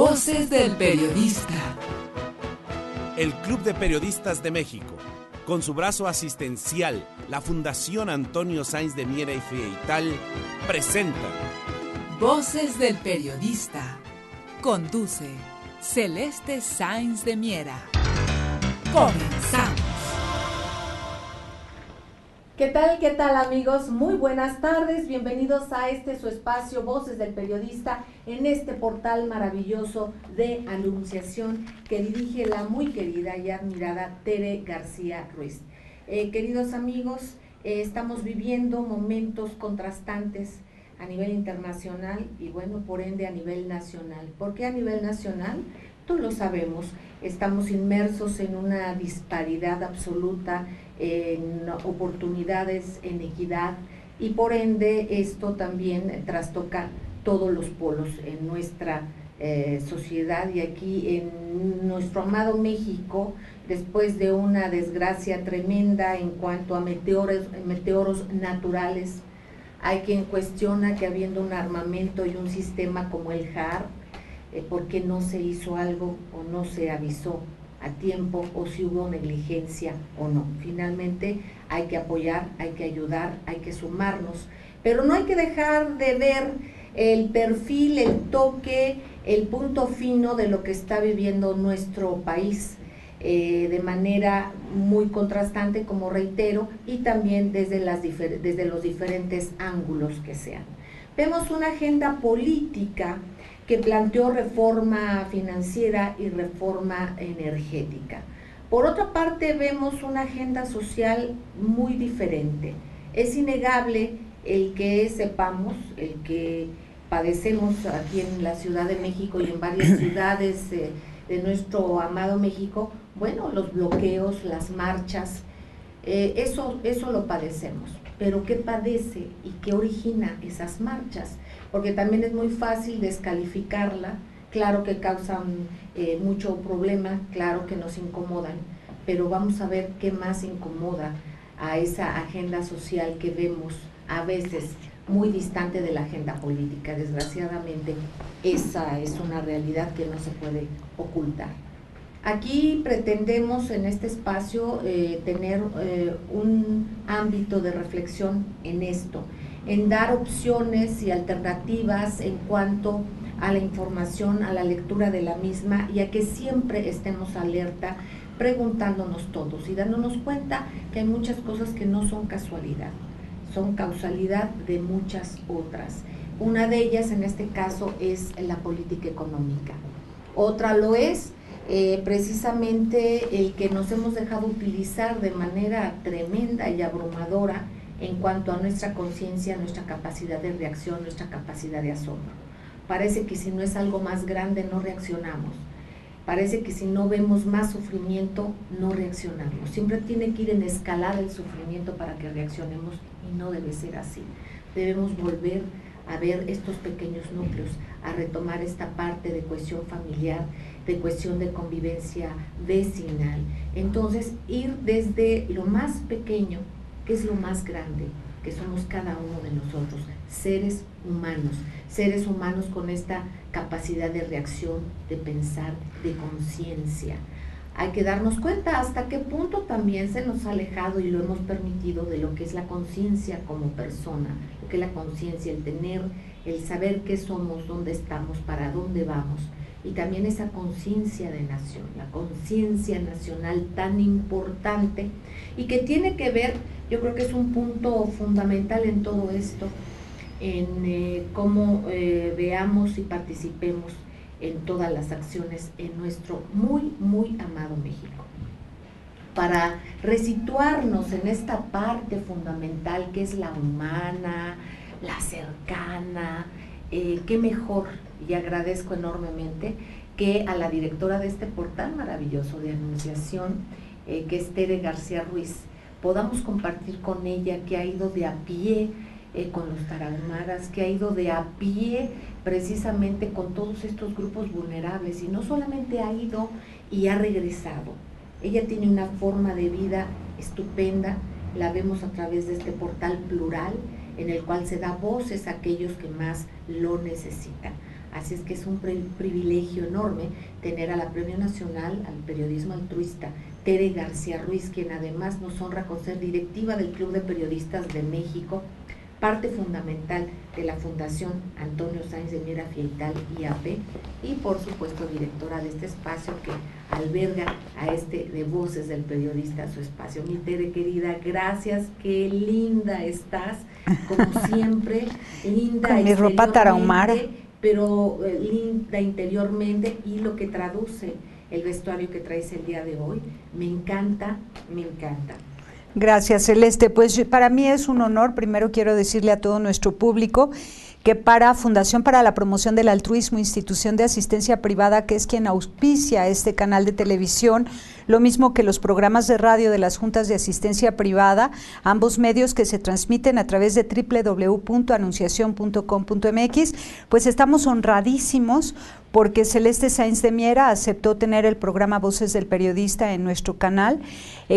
Voces del Periodista. El Club de Periodistas de México, con su brazo asistencial, la Fundación Antonio Sáenz de Miera y Feital, presenta Voces del Periodista. Conduce Celeste Sáenz de Miera. Comenzamos. ¿Qué tal amigos? Muy buenas tardes, bienvenidos a su espacio Voces del Periodista en este portal maravilloso de anunciación que dirige la muy querida y admirada Tere García Ruiz. Queridos amigos, estamos viviendo momentos contrastantes a nivel internacional y bueno, por ende a nivel nacional. ¿Por qué a nivel nacional? Todos lo sabemos, estamos inmersos en una disparidad absoluta, en oportunidades, en equidad, y por ende esto también trastoca todos los polos en nuestra sociedad. Y aquí en nuestro amado México, después de una desgracia tremenda en cuanto a meteoros naturales, hay quien cuestiona que habiendo un armamento y un sistema como el JAR, ¿por qué no se hizo algo o no se avisó a tiempo, o si hubo negligencia o no? Finalmente hay que apoyar, hay que ayudar, hay que sumarnos, pero no hay que dejar de ver el perfil, el toque, el punto fino de lo que está viviendo nuestro país, de manera muy contrastante, como reitero, y también desde los diferentes ángulos que sean. Vemos una agenda política que planteó reforma financiera y reforma energética. Por otra parte, vemos una agenda social muy diferente. Es innegable el que sepamos, el que padecemos aquí en la Ciudad de México y en varias ciudades de nuestro amado México, bueno, los bloqueos, las marchas, eso lo padecemos. Pero ¿qué padece y qué origina esas marchas? Porque también es muy fácil descalificarla, claro que causan mucho problema, claro que nos incomodan, pero vamos a ver qué más incomoda a esa agenda social que vemos a veces muy distante de la agenda política. Desgraciadamente, esa es una realidad que no se puede ocultar. Aquí pretendemos en este espacio tener un ámbito de reflexión en esto, en dar opciones y alternativas en cuanto a la información, a la lectura de la misma, y a que siempre estemos alerta, preguntándonos todos y dándonos cuenta que hay muchas cosas que no son casualidad, son causalidad de muchas otras. Una de ellas en este caso es la política económica. Otra lo es precisamente el que nos hemos dejado utilizar de manera tremenda y abrumadora en cuanto a nuestra conciencia, nuestra capacidad de reacción, nuestra capacidad de asombro. Parece que si no es algo más grande no reaccionamos, parece que si no vemos más sufrimiento no reaccionamos. Siempre tiene que ir en escalada el sufrimiento para que reaccionemos, y no debe ser así. Debemos volver a ver estos pequeños núcleos, a retomar esta parte de cohesión familiar, de cuestión de convivencia vecinal. Entonces, ir desde lo más pequeño, que es lo más grande, que somos cada uno de nosotros, seres humanos con esta capacidad de reacción, de pensar, de conciencia. Hay que darnos cuenta hasta qué punto también se nos ha alejado y lo hemos permitido de lo que es la conciencia como persona, lo que es la conciencia, el tener, el saber qué somos, dónde estamos, para dónde vamos, y también esa conciencia de nación, la conciencia nacional tan importante y que tiene que ver, yo creo que es un punto fundamental en todo esto, en cómo veamos y participemos en todas las acciones en nuestro muy, muy amado México. Para resituarnos en esta parte fundamental que es la humana, la cercana, qué mejor, y agradezco enormemente que a la directora de este portal maravilloso de anunciación, que es Tere García Ruiz, podamos compartir con ella, que ha ido de a pie con los tarahumaras, que ha ido de a pie precisamente con todos estos grupos vulnerables, y no solamente ha ido y ha regresado. Ella tiene una forma de vida estupenda, la vemos a través de este portal plural, en el cual se da voces a aquellos que más lo necesitan. así es que es un privilegio enorme tener a la Premio Nacional al Periodismo Altruista, Tere García Ruiz, quien además nos honra con ser directiva del Club de Periodistas de México, parte fundamental de la Fundación Antonio Sáenz de Miera Fieital IAP, y por supuesto directora de este espacio que alberga a de Voces del Periodista, su espacio. Mi Tere querida, gracias, qué linda estás, como siempre, linda con mi ropa tarahumara, pero linda interiormente, y lo que traduce el vestuario que traes el día de hoy, me encanta, me encanta. Gracias, Celeste. Pues para mí es un honor. Primero quiero decirle a todo nuestro público que para Fundación para la Promoción del Altruismo, institución de asistencia privada, que es quien auspicia este canal de televisión, lo mismo que los programas de radio de las juntas de asistencia privada, ambos medios que se transmiten a través de www.anunciacion.com.mx, pues estamos honradísimos porque Celeste Sáenz de Miera aceptó tener el programa Voces del Periodista en nuestro canal.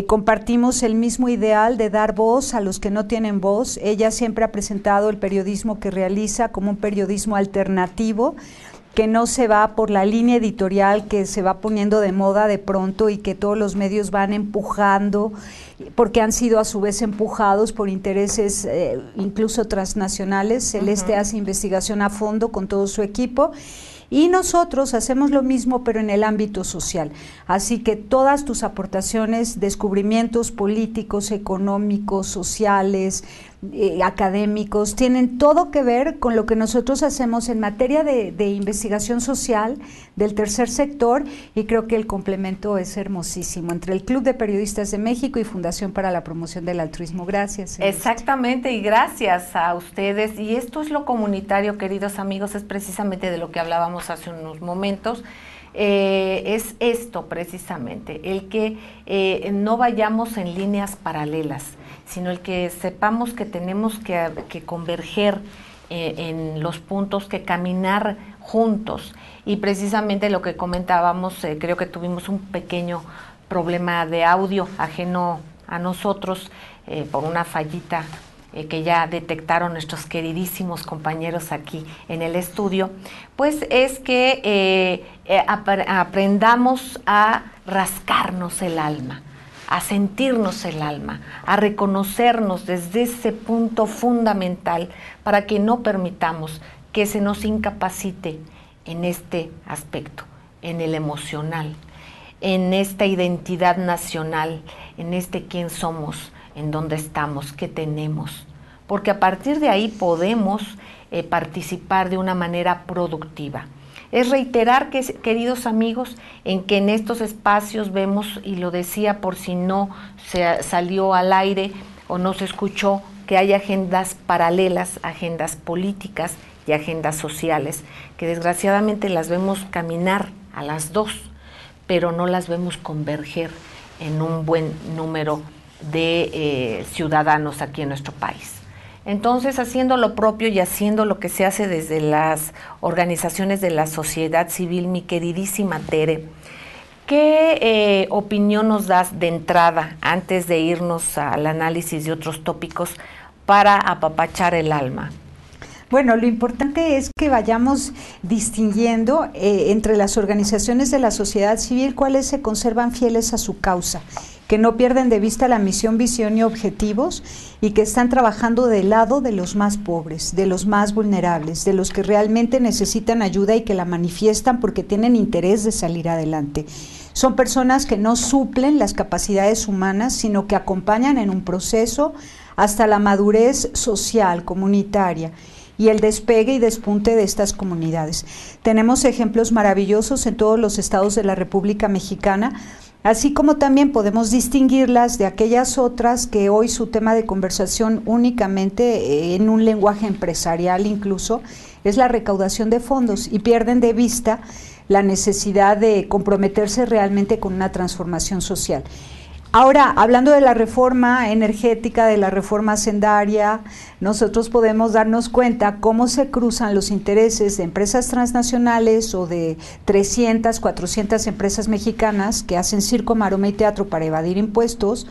Compartimos el mismo ideal de dar voz a los que no tienen voz. Ella siempre ha presentado el periodismo que realiza como un periodismo alternativo, que no se va por la línea editorial que se va poniendo de moda de pronto y que todos los medios van empujando, porque han sido a su vez empujados por intereses incluso transnacionales. Celeste hace investigación a fondo con todo su equipo. Y nosotros hacemos lo mismo, pero en el ámbito social. Así que todas tus aportaciones, descubrimientos políticos, económicos, sociales, académicos, tienen todo que ver con lo que nosotros hacemos en materia de investigación social del tercer sector, y creo que el complemento es hermosísimo entre el Club de Periodistas de México y Fundación para la Promoción del Altruismo. Gracias, Celeste. Exactamente, y gracias a ustedes. Y esto es lo comunitario, queridos amigos, es precisamente de lo que hablábamos hace unos momentos. Es esto precisamente, el que no vayamos en líneas paralelas, sino el que sepamos que tenemos que converger en los puntos, que caminar juntos. Y precisamente lo que comentábamos, creo que tuvimos un pequeño problema de audio ajeno a nosotros por una fallita que ya detectaron nuestros queridísimos compañeros aquí en el estudio, pues es que aprendamos a rascarnos el alma, a sentirnos el alma, a reconocernos desde ese punto fundamental para que no permitamos que se nos incapacite en este aspecto, en el emocional, en esta identidad nacional, en este quién somos, en dónde estamos, qué tenemos, porque a partir de ahí podemos participar de una manera productiva. Es reiterar, queridos amigos, en que en estos espacios vemos, y lo decía por si no se salió al aire o no se escuchó, que hay agendas paralelas, agendas políticas y agendas sociales, que desgraciadamente las vemos caminar a las dos, pero no las vemos converger en un buen número de ciudadanos aquí en nuestro país. Entonces, haciendo lo propio y haciendo lo que se hace desde las organizaciones de la sociedad civil, mi queridísima Tere, ¿qué opinión nos das de entrada, antes de irnos al análisis de otros tópicos, para apapachar el alma? Bueno, lo importante es que vayamos distinguiendo entre las organizaciones de la sociedad civil cuáles se conservan fieles a su causa, que no pierden de vista la misión, visión y objetivos, y que están trabajando del lado de los más pobres, de los más vulnerables, de los que realmente necesitan ayuda y que la manifiestan porque tienen interés de salir adelante. Son personas que no suplen las capacidades humanas, sino que acompañan en un proceso hasta la madurez social, comunitaria, y el despegue y despunte de estas comunidades. Tenemos ejemplos maravillosos en todos los estados de la República Mexicana, así como también podemos distinguirlas de aquellas otras que hoy su tema de conversación únicamente en un lenguaje empresarial incluso es la recaudación de fondos, y pierden de vista la necesidad de comprometerse realmente con una transformación social. Ahora, hablando de la reforma energética, de la reforma hacendaria, nosotros podemos darnos cuenta cómo se cruzan los intereses de empresas transnacionales o de 300, 400 empresas mexicanas que hacen circo, maroma y teatro para evadir impuestos,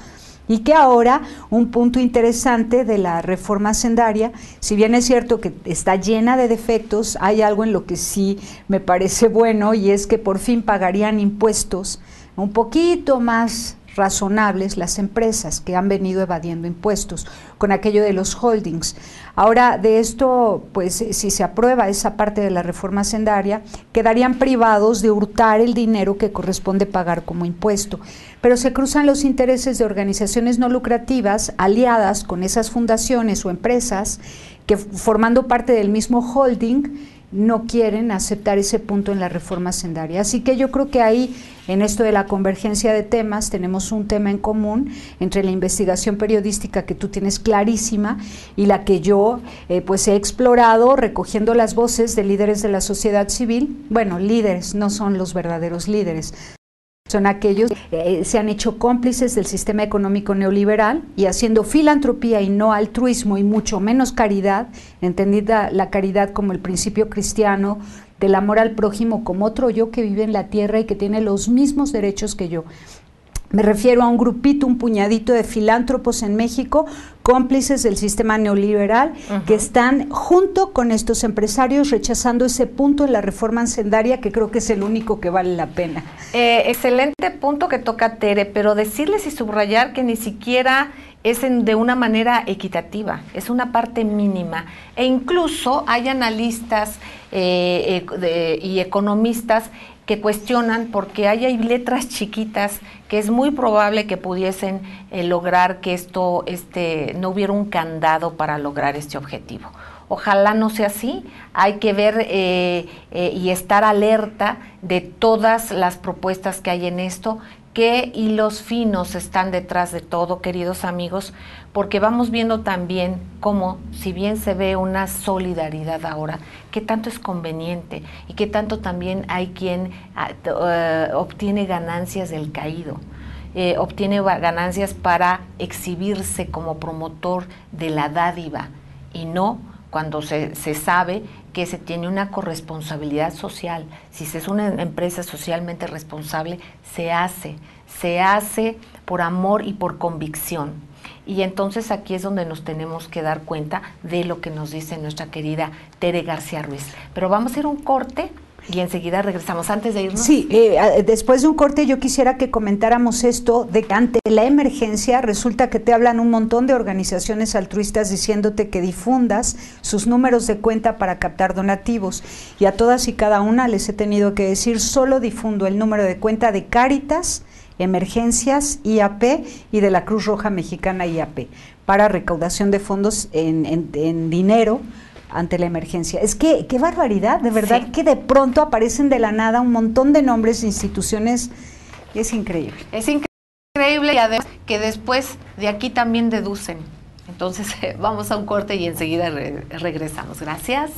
y que ahora un punto interesante de la reforma hacendaria, si bien es cierto que está llena de defectos, hay algo en lo que sí me parece bueno, y es que por fin pagarían impuestos un poquito más razonables las empresas que han venido evadiendo impuestos con aquello de los holdings. Ahora, de esto, pues si se aprueba esa parte de la reforma hacendaria, quedarían privados de hurtar el dinero que corresponde pagar como impuesto, pero se cruzan los intereses de organizaciones no lucrativas aliadas con esas fundaciones o empresas que, formando parte del mismo holding, no quieren aceptar ese punto en la reforma hacendaria. Así que yo creo que ahí, en esto de la convergencia de temas, tenemos un tema en común entre la investigación periodística que tú tienes clarísima y la que yo pues he explorado recogiendo las voces de líderes de la sociedad civil. Bueno, líderes, no son los verdaderos líderes. Son aquellos que se han hecho cómplices del sistema económico neoliberal y haciendo filantropía y no altruismo y mucho menos caridad, entendida la caridad como el principio cristiano del amor al prójimo como otro yo que vive en la tierra y que tiene los mismos derechos que yo. Me refiero a un grupito, un puñadito de filántropos en México, cómplices del sistema neoliberal, que están junto con estos empresarios rechazando ese punto en la reforma hacendaria, que creo que es el único que vale la pena. Excelente punto que toca Tere, pero decirles y subrayar que ni siquiera es de una manera equitativa, es una parte mínima, e incluso hay analistas y economistas que cuestionan porque hay letras chiquitas que es muy probable que pudiesen lograr que esto no hubiera un candado para lograr este objetivo. Ojalá no sea así, hay que ver y estar alerta de todas las propuestas que hay en esto, qué hilos finos están detrás de todo, queridos amigos, porque vamos viendo también cómo, si bien se ve una solidaridad ahora, qué tanto es conveniente y qué tanto también hay quien obtiene ganancias del caído, obtiene ganancias para exhibirse como promotor de la dádiva y no cuando se sabe que se tiene una corresponsabilidad social. Si se es una empresa socialmente responsable, se hace por amor y por convicción. Y entonces aquí es donde nos tenemos que dar cuenta de lo que nos dice nuestra querida Tere García Ruiz. Pero vamos a ir a un corte y enseguida regresamos. Antes de irnos. Sí, después de un corte yo quisiera que comentáramos esto de que ante la emergencia resulta que te hablan un montón de organizaciones altruistas diciéndote que difundas sus números de cuenta para captar donativos, y a todas y cada una les he tenido que decir: solo difundo el número de cuenta de Cáritas, Emergencias, IAP y de la Cruz Roja Mexicana IAP para recaudación de fondos en dinero ante la emergencia. Es que, qué barbaridad, de verdad, sí, que de pronto aparecen de la nada un montón de nombres de instituciones, es increíble. Es increíble, y además que después de aquí también deducen. Entonces vamos a un corte y enseguida regresamos. Gracias.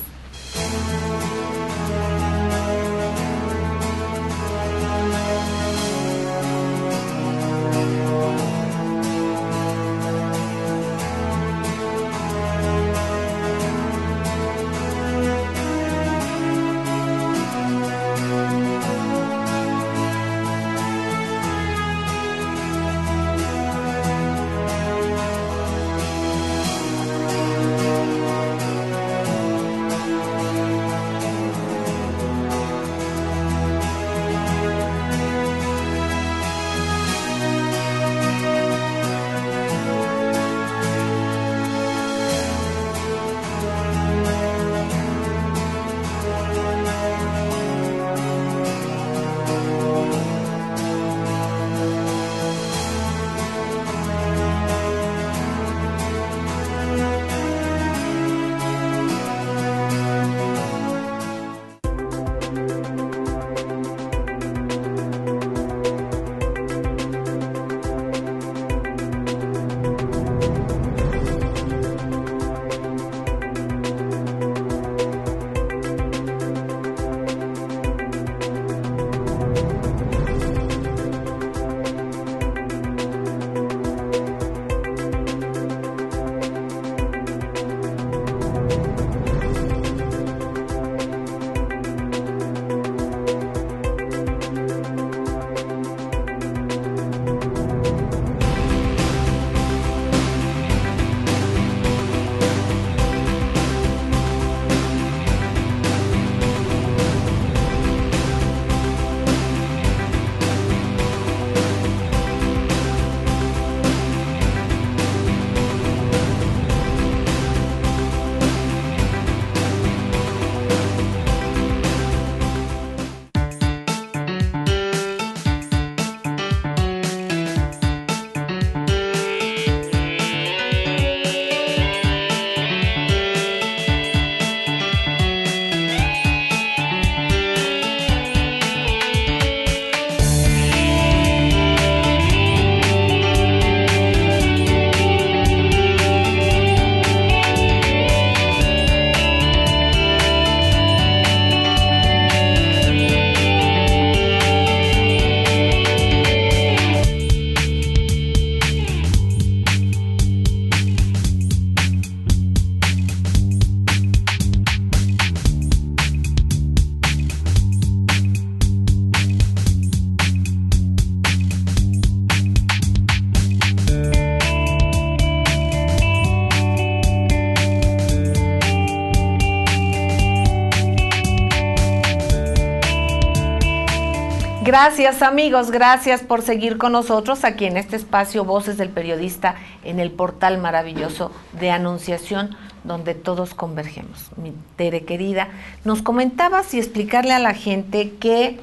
Gracias, amigos, gracias por seguir con nosotros aquí en este espacio Voces del Periodista, en el portal maravilloso de Anunciación, donde todos convergemos. Mi Tere querida, nos comentabas y explicarle a la gente que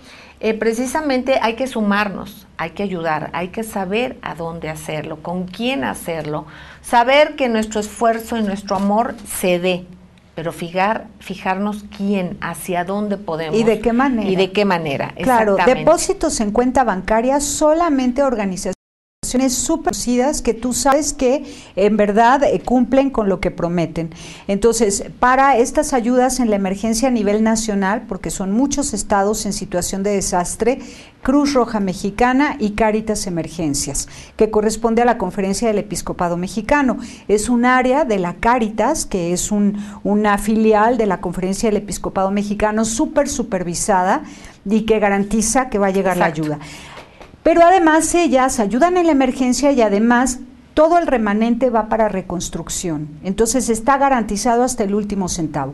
precisamente hay que sumarnos, hay que ayudar, hay que saber a dónde hacerlo, con quién hacerlo, saber que nuestro esfuerzo y nuestro amor se dé, pero fijarnos quién, hacia dónde podemos. ¿Y de qué manera? Y de qué manera, claro, depósitos en cuenta bancaria, solamente organizaciones súper conocidas que tú sabes que en verdad cumplen con lo que prometen. Entonces, para estas ayudas en la emergencia a nivel nacional, porque son muchos estados en situación de desastre, Cruz Roja Mexicana y Cáritas Emergencias, que corresponde a la Conferencia del Episcopado Mexicano. Es un área de la Cáritas, que es una filial de la Conferencia del Episcopado Mexicano, súper supervisada y que garantiza que va a llegar Exacto. la ayuda. Pero además ellas ayudan en la emergencia y además todo el remanente va para reconstrucción. Entonces está garantizado hasta el último centavo.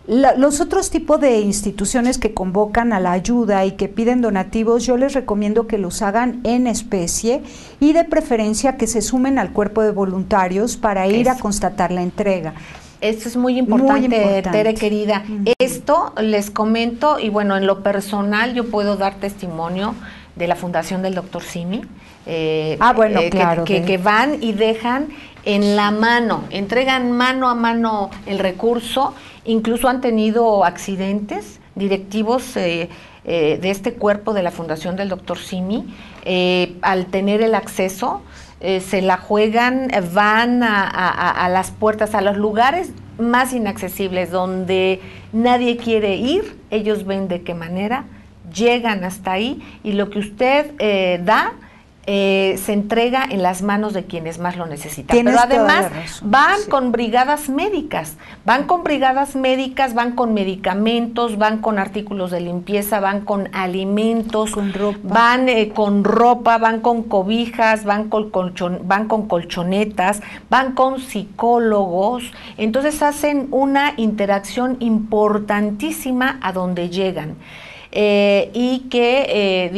Los otros tipos de instituciones que convocan a la ayuda y que piden donativos, yo les recomiendo que los hagan en especie y de preferencia que se sumen al cuerpo de voluntarios para ir a constatar la entrega. Esto es muy importante, Tere querida. Esto les comento, y bueno, en lo personal yo puedo dar testimonio de la Fundación del Dr. Simi, claro, que van y dejan en la mano, entregan mano a mano el recurso, incluso han tenido accidentes directivos de este cuerpo de la Fundación del Dr. Simi, al tener el acceso, se la juegan, van a las puertas, a los lugares más inaccesibles, donde nadie quiere ir, ellos ven de qué manera, llegan hasta ahí y lo que usted da se entrega en las manos de quienes más lo necesitan. Pero además van con brigadas médicas, van con medicamentos, van con artículos de limpieza, van con alimentos, van con ropa, van con cobijas, van con colchonetas, van con psicólogos. Entonces hacen una interacción importantísima a donde llegan. Y que,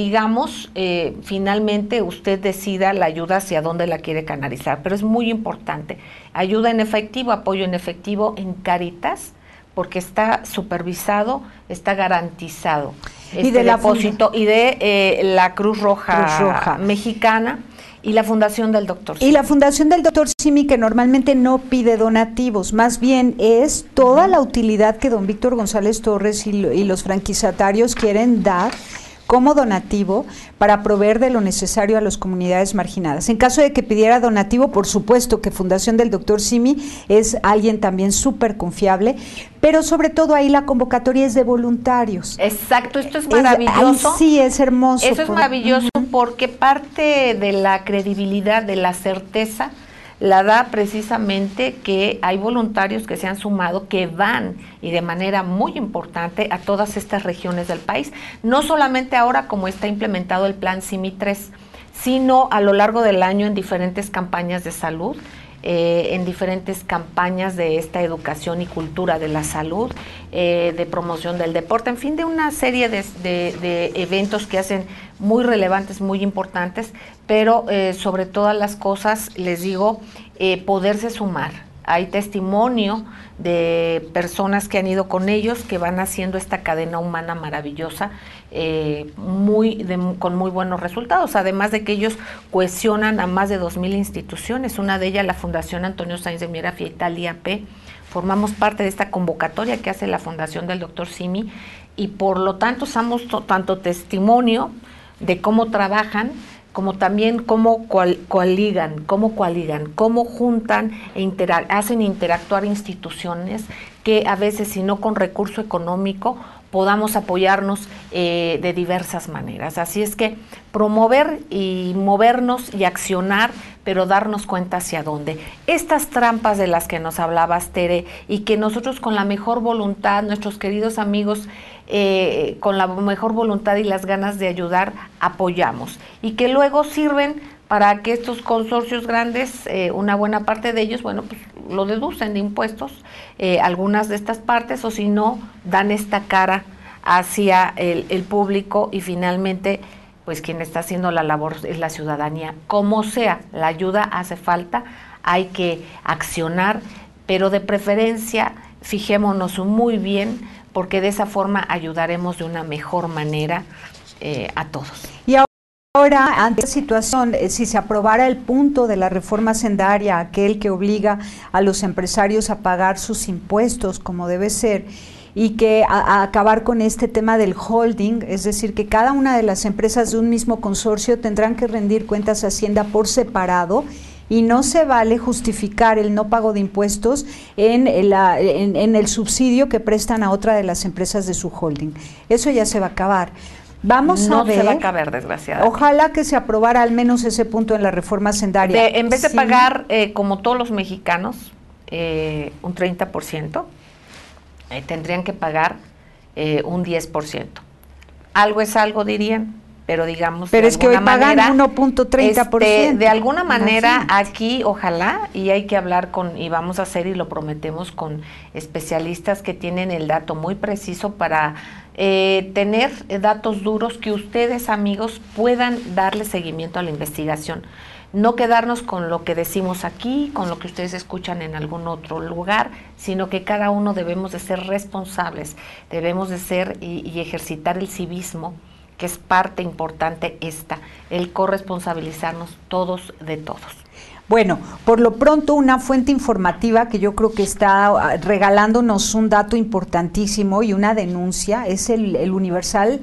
finalmente usted decida la ayuda hacia dónde la quiere canalizar. Pero es muy importante. Ayuda en efectivo, apoyo en efectivo en Cáritas, porque está supervisado, está garantizado. Y de depósito, y de la Cruz Roja Mexicana. Y la Fundación del Dr. Simi. Y la Fundación del Dr. Simi, que normalmente no pide donativos, más bien es toda la utilidad que don Víctor González Torres y los franquiciatarios quieren dar como donativo para proveer de lo necesario a las comunidades marginadas. En caso de que pidiera donativo, por supuesto que Fundación del Dr. Simi es alguien también súper confiable, pero sobre todo ahí la convocatoria es de voluntarios. Exacto, esto es maravilloso. Sí, es hermoso. Eso es maravilloso porque parte de la credibilidad, de la certeza, la da precisamente que hay voluntarios que se han sumado, que van y de manera muy importante a todas estas regiones del país, no solamente ahora como está implementado el plan Simi 3, sino a lo largo del año en diferentes campañas de salud, en diferentes campañas de esta educación y cultura de la salud, de promoción del deporte, en fin, de una serie de eventos que hacen muy relevantes, muy importantes, pero sobre todas las cosas, les digo, poderse sumar. Hay testimonio de personas que han ido con ellos, que van haciendo esta cadena humana maravillosa, con muy buenos resultados, además de que ellos cohesionan a más de 2,000 instituciones, una de ellas la Fundación Antonio Sáenz de Miera Fietal IAP. Formamos parte de esta convocatoria que hace la Fundación del Dr. Simi y por lo tanto somos tanto testimonio de cómo trabajan, como también cómo coaligan, cómo juntan hacen interactuar instituciones que a veces, si no con recurso económico, podamos apoyarnos de diversas maneras. Así es que promover y movernos y accionar, pero darnos cuenta hacia dónde. Estas trampas de las que nos hablabas, Tere, y que nosotros con la mejor voluntad, nuestros queridos amigos, con la mejor voluntad y las ganas de ayudar, apoyamos. Y que luego sirven para que estos consorcios grandes, una buena parte de ellos, bueno, pues lo deducen de impuestos, algunas de estas partes, o si no, dan esta cara hacia el público y finalmente pues quien está haciendo la labor es la ciudadanía. Como sea, la ayuda hace falta, hay que accionar, pero de preferencia fijémonos muy bien porque de esa forma ayudaremos de una mejor manera a todos. Y ahora, ante esta situación, si se aprobara el punto de la reforma hacendaria, aquel que obliga a los empresarios a pagar sus impuestos como debe ser, y que a acabar con este tema del holding, es decir, que cada una de las empresas de un mismo consorcio tendrán que rendir cuentas a Hacienda por separado, y no se vale justificar el no pago de impuestos en el subsidio que prestan a otra de las empresas de su holding. Eso ya se va a acabar. Vamos a ver. No se va a acabar, desgraciadamente. Ojalá que se aprobara al menos ese punto en la reforma hacendaria. En vez de pagar, como todos los mexicanos, un 30%, tendrían que pagar un 10%. Algo es algo, dirían, pero digamos. Pero es que hoy pagan 1.30%. De alguna manera, aquí, ojalá, y hay que hablar y vamos a hacer, y lo prometemos, con especialistas que tienen el dato muy preciso para tener datos duros que ustedes, amigos, puedan darle seguimiento a la investigación. No quedarnos con lo que decimos aquí, con lo que ustedes escuchan en algún otro lugar, sino que cada uno debemos de ser responsables, debemos de ser y ejercitar el civismo, que es parte importante el corresponsabilizarnos todos de todos. Bueno, por lo pronto una fuente informativa que yo creo que está regalándonos un dato importantísimo y una denuncia es el Universal.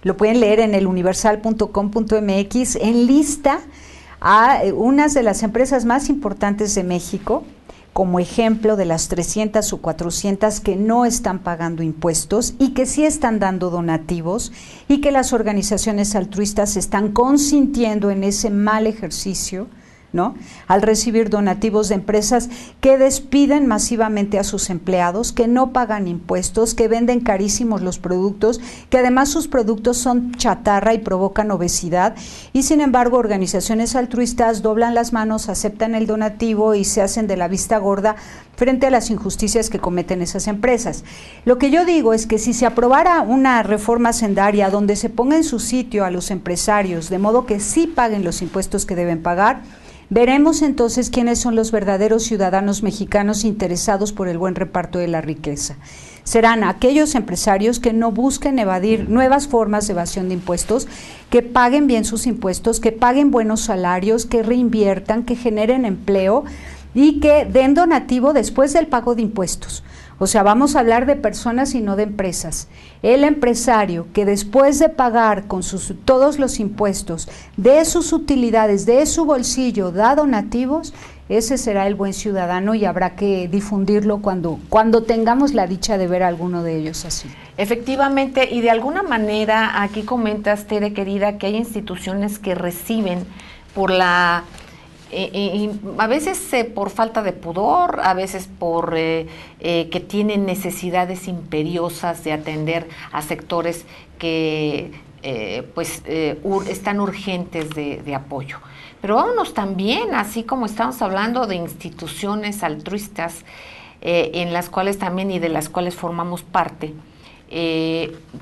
Lo pueden leer en eluniversal.com.mx, enlista a unas de las empresas más importantes de México como ejemplo de las 300 o 400 que no están pagando impuestos y que sí están dando donativos, y que las organizaciones altruistas están consintiendo en ese mal ejercicio, ¿no?, al recibir donativos de empresas que despiden masivamente a sus empleados, que no pagan impuestos, que venden carísimos los productos, que además sus productos son chatarra y provocan obesidad, y sin embargo organizaciones altruistas doblan las manos, aceptan el donativo y se hacen de la vista gorda frente a las injusticias que cometen esas empresas. Lo que yo digo es que si se aprobara una reforma hacendaria donde se ponga en su sitio a los empresarios, de modo que sí paguen los impuestos que deben pagar, veremos entonces quiénes son los verdaderos ciudadanos mexicanos interesados por el buen reparto de la riqueza. Serán aquellos empresarios que no busquen evadir nuevas formas de evasión de impuestos, que paguen bien sus impuestos, que paguen buenos salarios, que reinviertan, que generen empleo y que den donativo después del pago de impuestos. O sea, vamos a hablar de personas y no de empresas. El empresario que después de pagar con todos los impuestos, de sus utilidades, de su bolsillo, da donativos, ese será el buen ciudadano, y habrá que difundirlo cuando tengamos la dicha de ver a alguno de ellos así. Efectivamente, y de alguna manera, aquí comentas, Tere querida, que hay instituciones que reciben por a veces por falta de pudor, a veces por que tienen necesidades imperiosas de atender a sectores que están urgentes de apoyo. Pero vámonos también, así como estamos hablando de instituciones altruistas en las cuales también y de las cuales formamos parte,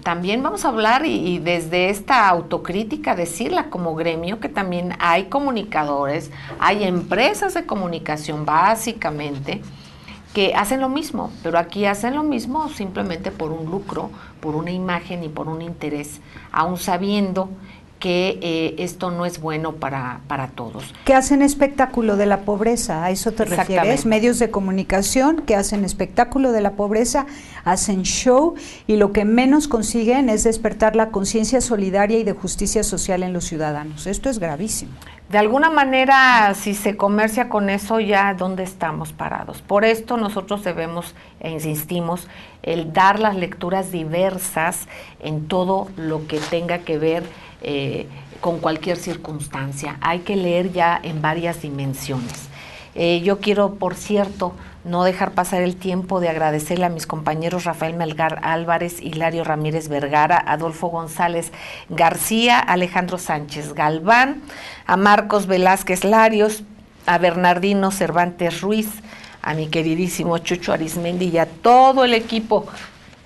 también vamos a hablar y desde esta autocrítica decirla como gremio, que también hay comunicadores, hay empresas de comunicación básicamente que hacen lo mismo, pero aquí hacen lo mismo simplemente por un lucro, por una imagen y por un interés, aun sabiendo que esto no es bueno para todos. Que hacen espectáculo de la pobreza, ¿a eso te refieres? Medios de comunicación que hacen espectáculo de la pobreza, hacen show, y lo que menos consiguen es despertar la conciencia solidaria y de justicia social en los ciudadanos. Esto es gravísimo. De alguna manera, si se comercia con eso, ya ¿dónde estamos parados? Por esto nosotros debemos, e insistimos, el dar las lecturas diversas en todo lo que tenga que ver con cualquier circunstancia. Hay que leer ya en varias dimensiones. Yo quiero, por cierto, no dejar pasar el tiempo de agradecerle a mis compañeros Rafael Melgar Álvarez, Hilario Ramírez Vergara, Adolfo González García, Alejandro Sánchez Galván, a Marcos Velázquez Larios, a Bernardino Cervantes Ruiz, a mi queridísimo Chucho Arismendi y a todo el equipo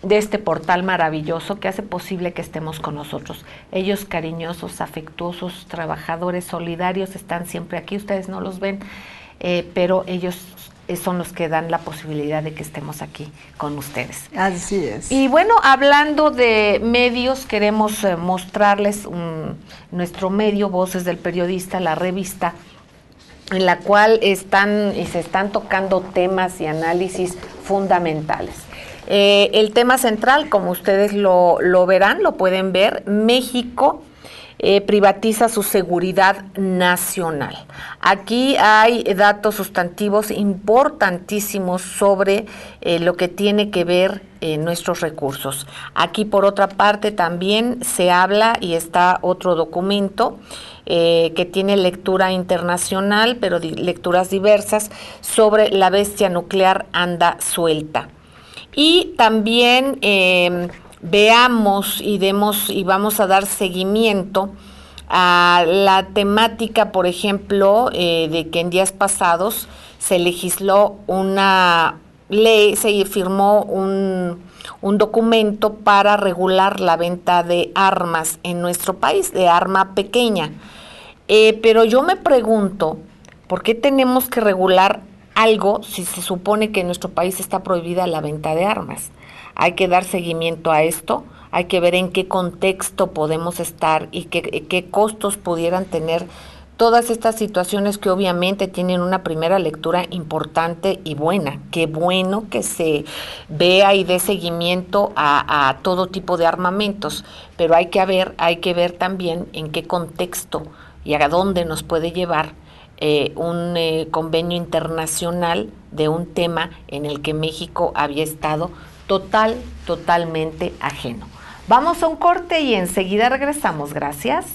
de este portal maravilloso que hace posible que estemos con nosotros. Ellos cariñosos, afectuosos, trabajadores, solidarios, están siempre aquí. Ustedes no los ven, pero ellos son los que dan la posibilidad de que estemos aquí con ustedes. Así es. Y bueno, hablando de medios, queremos mostrarles nuestro medio, Voces del Periodista, la revista, en la cual se están tocando temas y análisis fundamentales. El tema central, como ustedes lo verán, lo pueden ver, México privatiza su seguridad nacional. Aquí hay datos sustantivos importantísimos sobre lo que tiene que ver nuestros recursos. Aquí, por otra parte, también se habla, y está otro documento que tiene lectura internacional, pero lecturas diversas, sobre la bestia nuclear anda suelta. Y también veamos y vamos a dar seguimiento a la temática, por ejemplo, de que en días pasados se legisló una ley, se firmó un documento para regular la venta de armas en nuestro país, de arma pequeña. Pero yo me pregunto, ¿por qué tenemos que regular algo si se supone que en nuestro país está prohibida la venta de armas? Hay que dar seguimiento a esto, hay que ver en qué contexto podemos estar y qué costos pudieran tener todas estas situaciones que obviamente tienen una primera lectura importante y buena. Qué bueno que se vea y dé seguimiento a todo tipo de armamentos, pero hay que ver también en qué contexto y a dónde nos puede llevar un convenio internacional de un tema en el que México había estado totalmente ajeno. Vamos a un corte y enseguida regresamos. Gracias.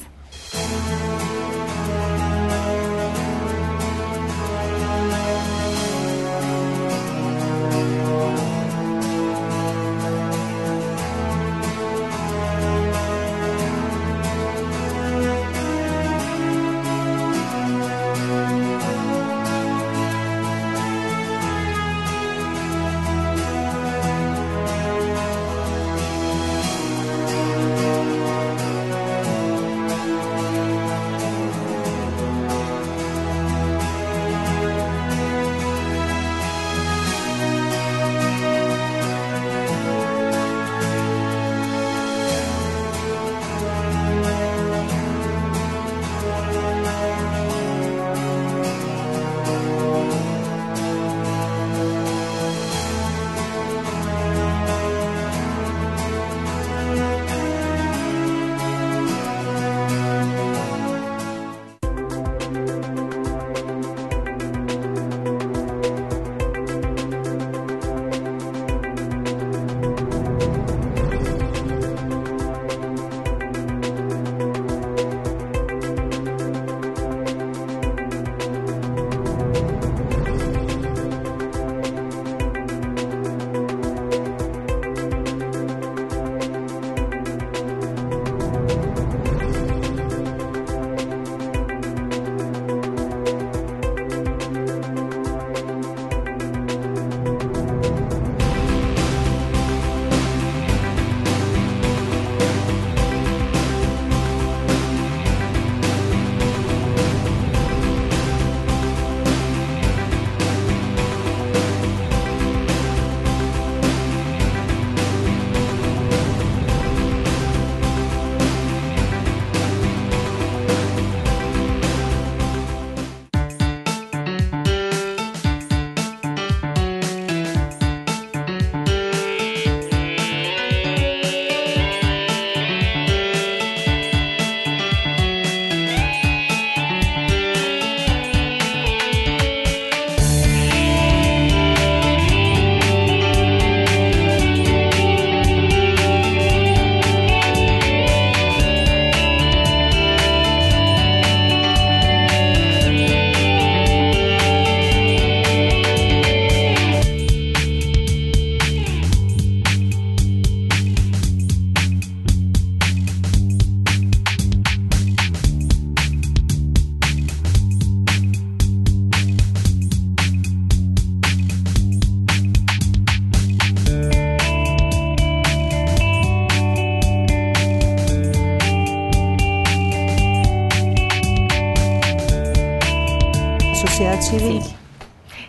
sociedad civil. Sí.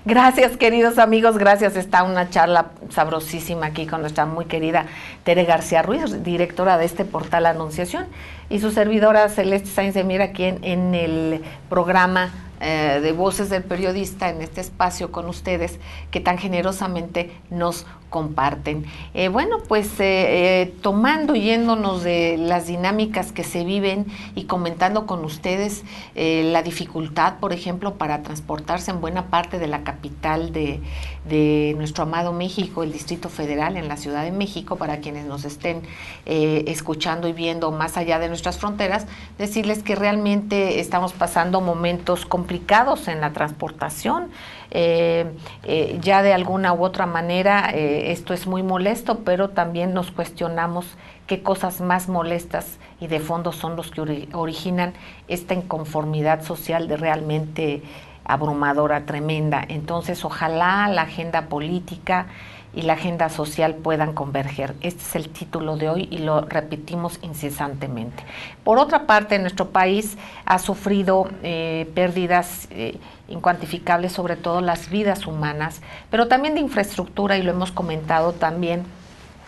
Gracias, queridos amigos, gracias. Está una charla sabrosísima aquí con nuestra muy querida Tere García Ruiz, directora de este portal Anunciación, y su servidora Celeste Sáenz de Miera, aquí en el programa de Voces del Periodista, en este espacio con ustedes que tan generosamente nos comparten. Bueno, pues tomando, yéndonos de las dinámicas que se viven y comentando con ustedes la dificultad, por ejemplo, para transportarse en buena parte de la capital de nuestro amado México, el Distrito Federal, en la Ciudad de México, para quienes nos estén escuchando y viendo más allá de nuestras fronteras, decirles que realmente estamos pasando momentos complicados en la transportación. Ya de alguna u otra manera esto es muy molesto, pero también nos cuestionamos qué cosas más molestas y de fondo son los que originan esta inconformidad social de realmente abrumadora, tremenda. Entonces, ojalá la agenda política y la agenda social puedan converger. Este es el título de hoy y lo repetimos incesantemente. Por otra parte, nuestro país ha sufrido pérdidas incuantificables, sobre todo las vidas humanas, pero también de infraestructura, y lo hemos comentado también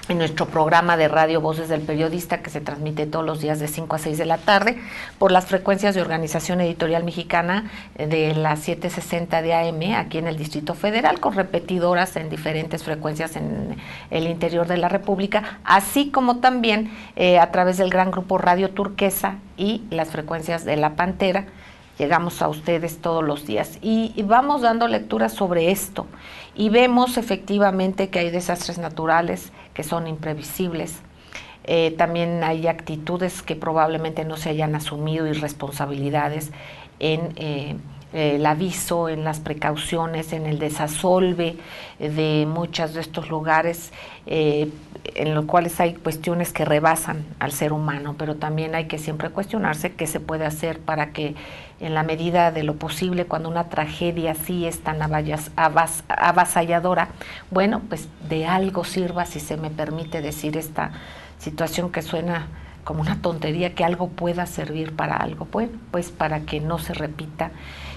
en nuestro programa de radio Voces del Periodista, que se transmite todos los días de 5 a 6 de la tarde por las frecuencias de Organización Editorial Mexicana de las 760 de AM aquí en el Distrito Federal, con repetidoras en diferentes frecuencias en el interior de la República, así como también a través del gran grupo Radio Turquesa y las frecuencias de La Pantera. Llegamos a ustedes todos los días y vamos dando lectura sobre esto y vemos efectivamente que hay desastres naturales que son imprevisibles. También hay actitudes que probablemente no se hayan asumido y responsabilidades en el aviso, en las precauciones, en el desasolve de muchos de estos lugares, en los cuales hay cuestiones que rebasan al ser humano, pero también hay que siempre cuestionarse qué se puede hacer para que, en la medida de lo posible, cuando una tragedia así es tan avasalladora, bueno, pues de algo sirva, si se me permite decir esta situación que suena como una tontería, que algo pueda servir para algo, pues para que no se repita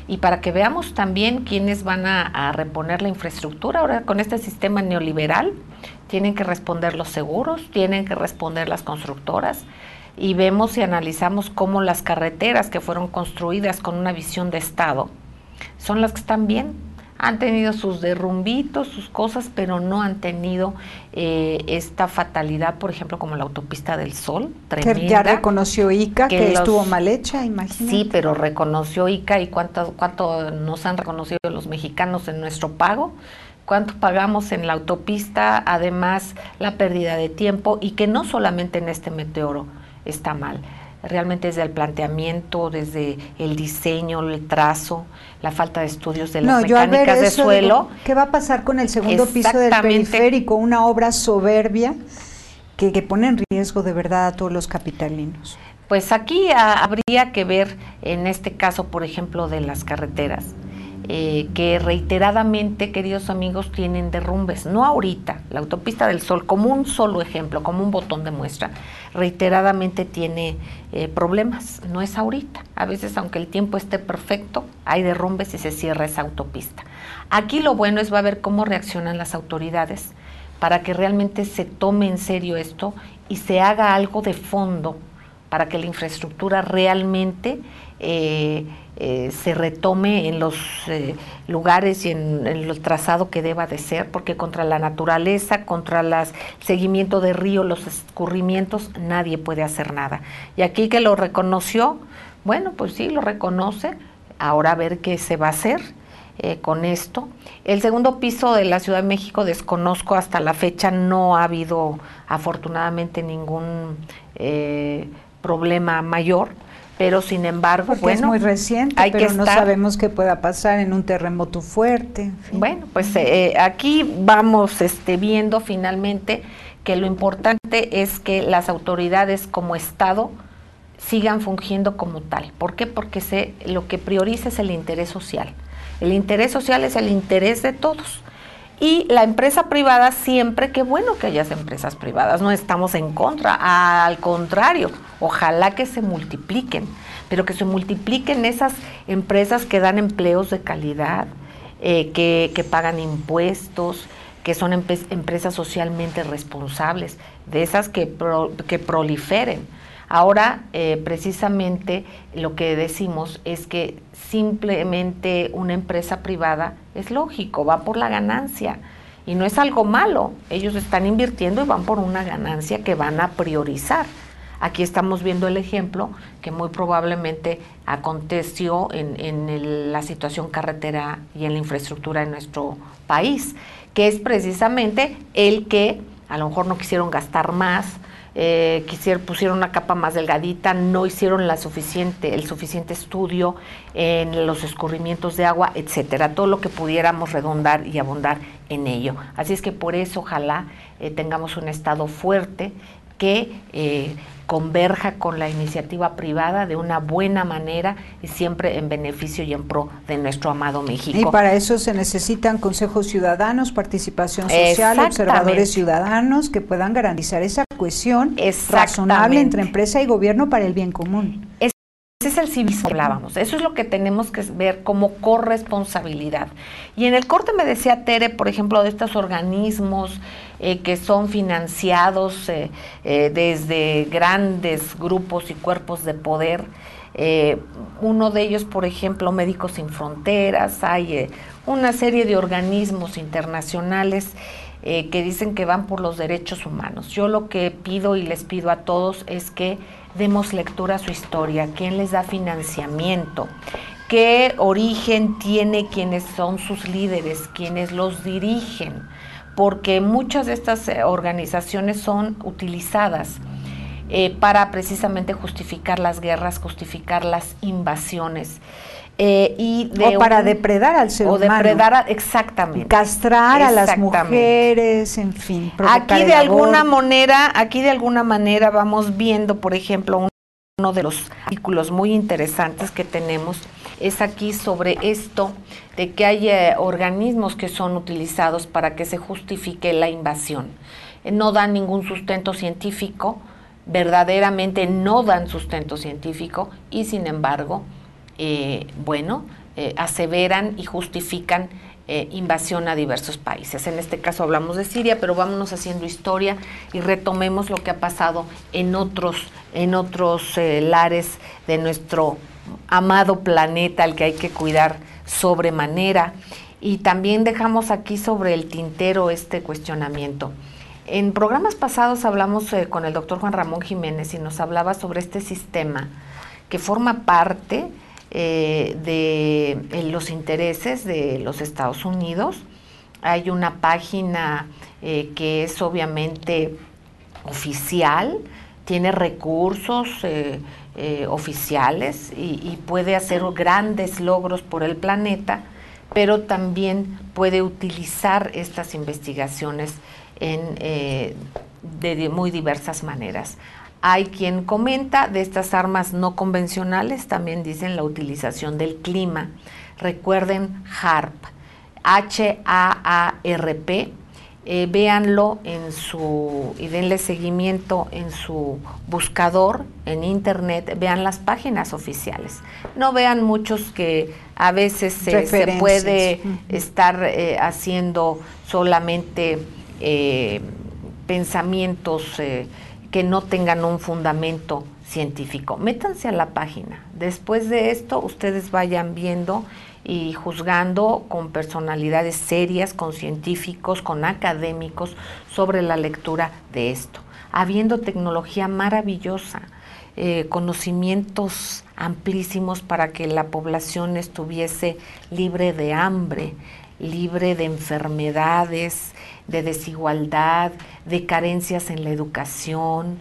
y para que veamos también quiénes van a reponer la infraestructura. Ahora, con este sistema neoliberal, tienen que responder los seguros, tienen que responder las constructoras, y vemos y analizamos cómo las carreteras que fueron construidas con una visión de Estado son las que están bien. Han tenido sus derrumbitos, sus cosas, pero no han tenido esta fatalidad, por ejemplo, como la autopista del Sol, tremenda. Que ya reconoció ICA que estuvo mal hecha, imagínate. Sí, pero reconoció ICA, y cuánto nos han reconocido los mexicanos en nuestro pago, cuánto pagamos en la autopista, además la pérdida de tiempo, y que no solamente en este meteoro está mal. Realmente desde el planteamiento, desde el diseño, el trazo, la falta de estudios de las mecánicas de suelo. Digo, ¿qué va a pasar con el segundo piso del periférico? Una obra soberbia que pone en riesgo de verdad a todos los capitalinos. Pues aquí habría que ver, en este caso, por ejemplo, de las carreteras, que reiteradamente, queridos amigos, tienen derrumbes. No ahorita, la autopista del Sol, como un solo ejemplo, como un botón de muestra, reiteradamente tiene problemas. No es ahorita. A veces, aunque el tiempo esté perfecto, hay derrumbes y se cierra esa autopista. Aquí lo bueno es va a ver cómo reaccionan las autoridades para que realmente se tome en serio esto y se haga algo de fondo para que la infraestructura realmente se retome en los lugares y en el trazado que deba de ser, porque contra la naturaleza, contra el seguimiento de río, los escurrimientos, nadie puede hacer nada. Y aquí que lo reconoció, bueno, pues sí, lo reconoce, ahora a ver qué se va a hacer con esto. El segundo piso de la Ciudad de México, desconozco hasta la fecha, no ha habido afortunadamente ningún problema mayor, pero sin embargo, porque bueno, es muy reciente, hay pero que no sabemos qué pueda pasar en un terremoto fuerte. En fin. Bueno, pues aquí vamos viendo finalmente que lo importante es que las autoridades como Estado sigan fungiendo como tal. ¿Por qué? Porque lo que prioriza es el interés social. El interés social es el interés de todos. Y la empresa privada siempre, qué bueno que haya empresas privadas, no estamos en contra, al contrario, ojalá que se multipliquen, pero que se multipliquen esas empresas que dan empleos de calidad, que pagan impuestos, que son empresas socialmente responsables, de esas que proliferen. Ahora, precisamente lo que decimos es que simplemente una empresa privada es lógico, va por la ganancia y no es algo malo. Ellos están invirtiendo y van por una ganancia que van a priorizar. Aquí estamos viendo el ejemplo que muy probablemente aconteció en la situación carretera y en la infraestructura de nuestro país, que es precisamente el que a lo mejor no quisieron gastar más, pusieron una capa más delgadita, no hicieron el suficiente estudio en los escurrimientos de agua, etcétera, todo lo que pudiéramos redundar y abundar en ello. Así es que por eso ojalá tengamos un Estado fuerte que converja con la iniciativa privada de una buena manera y siempre en beneficio y en pro de nuestro amado México. Y para eso se necesitan consejos ciudadanos, participación social, observadores ciudadanos que puedan garantizar esa cohesión razonable entre empresa y gobierno para el bien común. Ese es el civismo que hablábamos, eso es lo que tenemos que ver como corresponsabilidad. Y en el corte me decía Tere, por ejemplo, de estos organismos que son financiados desde grandes grupos y cuerpos de poder. Uno de ellos, por ejemplo, Médicos Sin Fronteras, hay una serie de organismos internacionales que dicen que van por los derechos humanos. Yo lo que pido y les pido a todos es que demos lectura a su historia, quién les da financiamiento, qué origen tiene quienes son sus líderes, quienes los dirigen, porque muchas de estas organizaciones son utilizadas para precisamente justificar las guerras, justificar las invasiones. O para depredar al ser humano. O depredar, exactamente. Castrar a las mujeres, en fin. Aquí de alguna manera vamos viendo, por ejemplo, uno de los artículos muy interesantes que tenemos es aquí sobre esto de que hay organismos que son utilizados para que se justifique la invasión. No dan ningún sustento científico, verdaderamente no dan sustento científico y sin embargo aseveran y justifican invasión a diversos países. En este caso hablamos de Siria, pero vámonos haciendo historia y retomemos lo que ha pasado en otros lares de nuestro amado planeta, al que hay que cuidar sobremanera. Y también dejamos aquí sobre el tintero este cuestionamiento. En programas pasados hablamos con el doctor Juan Ramón Jiménez y nos hablaba sobre este sistema que forma parte de los intereses de los Estados Unidos. Hay una página que es obviamente oficial, tiene recursos oficiales y puede hacer grandes logros por el planeta, pero también puede utilizar estas investigaciones de muy diversas maneras. Hay quien comenta de estas armas no convencionales, también dicen la utilización del clima. Recuerden HAARP, H-A-A-R-P, véanlo y denle seguimiento en su buscador en internet, vean las páginas oficiales. No vean muchos que a veces se puede estar haciendo solamente pensamientos que no tengan un fundamento científico. Métanse a la página. Después de esto, ustedes vayan viendo y juzgando con personalidades serias, con científicos, con académicos, sobre la lectura de esto. Habiendo tecnología maravillosa, conocimientos amplísimos para que la población estuviese libre de hambre, libre de enfermedades, de desigualdad, de carencias en la educación,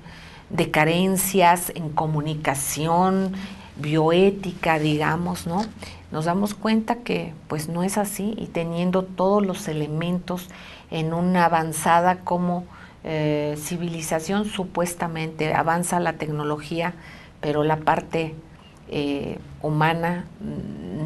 de carencias en comunicación, bioética, digamos, ¿no? Nos damos cuenta que pues no es así, y teniendo todos los elementos en una avanzada como civilización, supuestamente avanza la tecnología, pero la parte humana,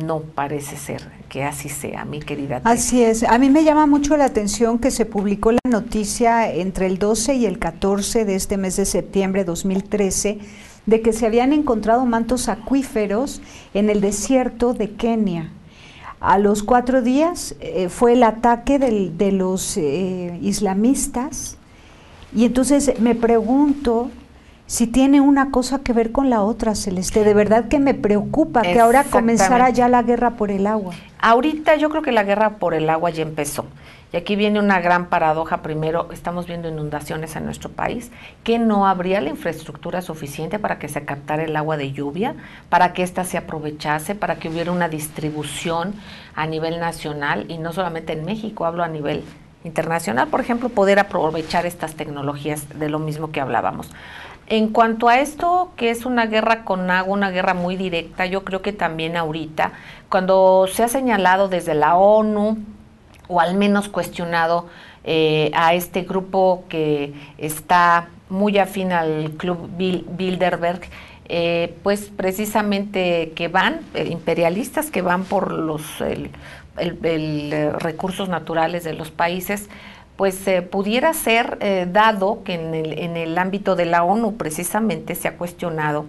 no parece ser que así sea, mi querida Tere. Así es. A mí me llama mucho la atención que se publicó la noticia entre el 12 y el 14 de este mes de septiembre de 2013 de que se habían encontrado mantos acuíferos en el desierto de Kenia. A los 4 días fue el ataque de los islamistas, y entonces me pregunto si tiene una cosa que ver con la otra, Celeste. De verdad que me preocupa que ahora comenzara ya la guerra por el agua. Ahorita yo creo que la guerra por el agua ya empezó. Y aquí viene una gran paradoja. Primero, estamos viendo inundaciones en nuestro país, que no habría la infraestructura suficiente para que se captara el agua de lluvia, para que ésta se aprovechase, para que hubiera una distribución a nivel nacional, y no solamente en México, hablo a nivel internacional, por ejemplo, poder aprovechar estas tecnologías de lo mismo que hablábamos. En cuanto a esto, que es una guerra con agua, una guerra muy directa, yo creo que también ahorita, cuando se ha señalado desde la ONU, o al menos cuestionado a este grupo que está muy afín al Club Bilderberg, pues precisamente que van, imperialistas que van por los recursos naturales de los países, pues pudiera ser dado que en el ámbito de la ONU precisamente se ha cuestionado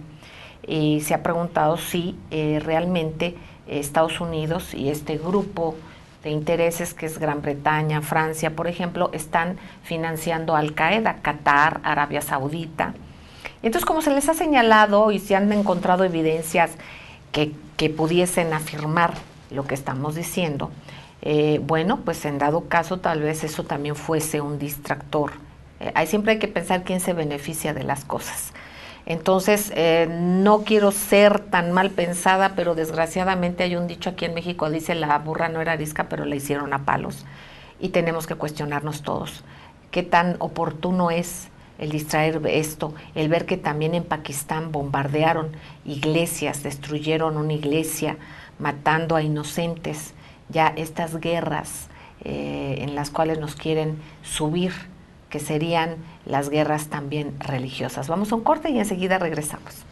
y se ha preguntado si realmente Estados Unidos y este grupo de intereses que es Gran Bretaña, Francia, por ejemplo, están financiando a Al-Qaeda, Qatar, Arabia Saudita. Entonces, como se les ha señalado y se han encontrado evidencias que pudiesen afirmar lo que estamos diciendo, bueno, pues en dado caso tal vez eso también fuese un distractor. Siempre hay que pensar quién se beneficia de las cosas. Entonces, no quiero ser tan mal pensada, pero desgraciadamente hay un dicho aquí en México, dice: la burra no era arisca, pero la hicieron a palos. Y tenemos que cuestionarnos todos qué tan oportuno es el distraer esto, el ver que también en Pakistán bombardearon iglesias, destruyeron una iglesia, matando a inocentes. Ya estas guerras en las cuales nos quieren subir, que serían las guerras también religiosas. Vamos a un corte y enseguida regresamos.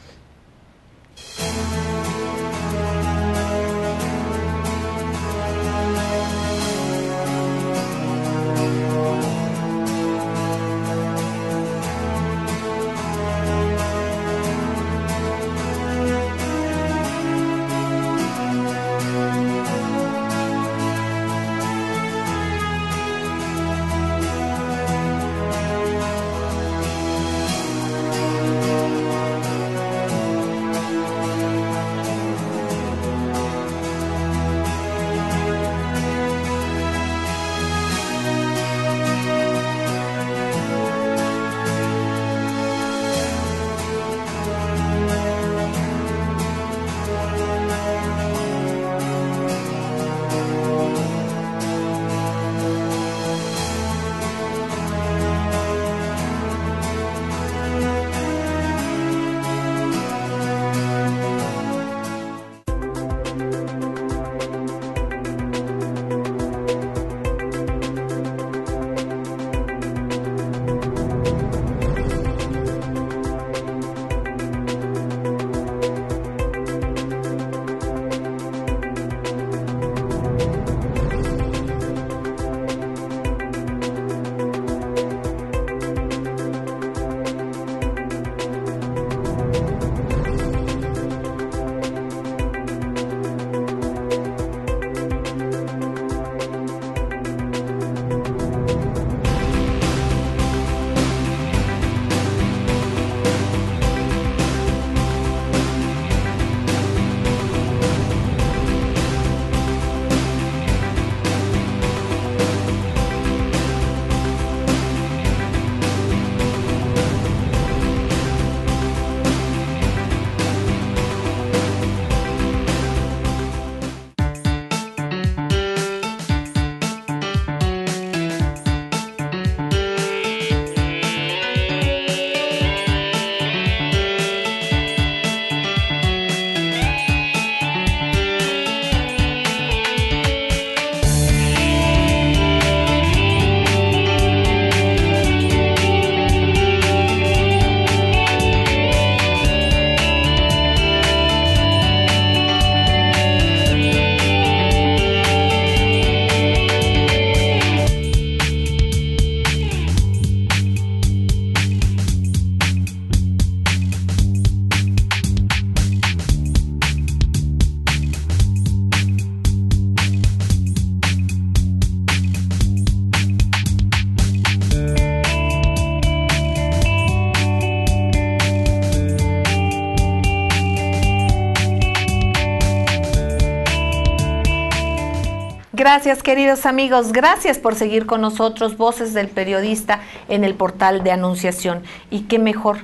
Gracias, queridos amigos. Gracias por seguir con nosotros, Voces del Periodista, en el portal de Anunciación. Y qué mejor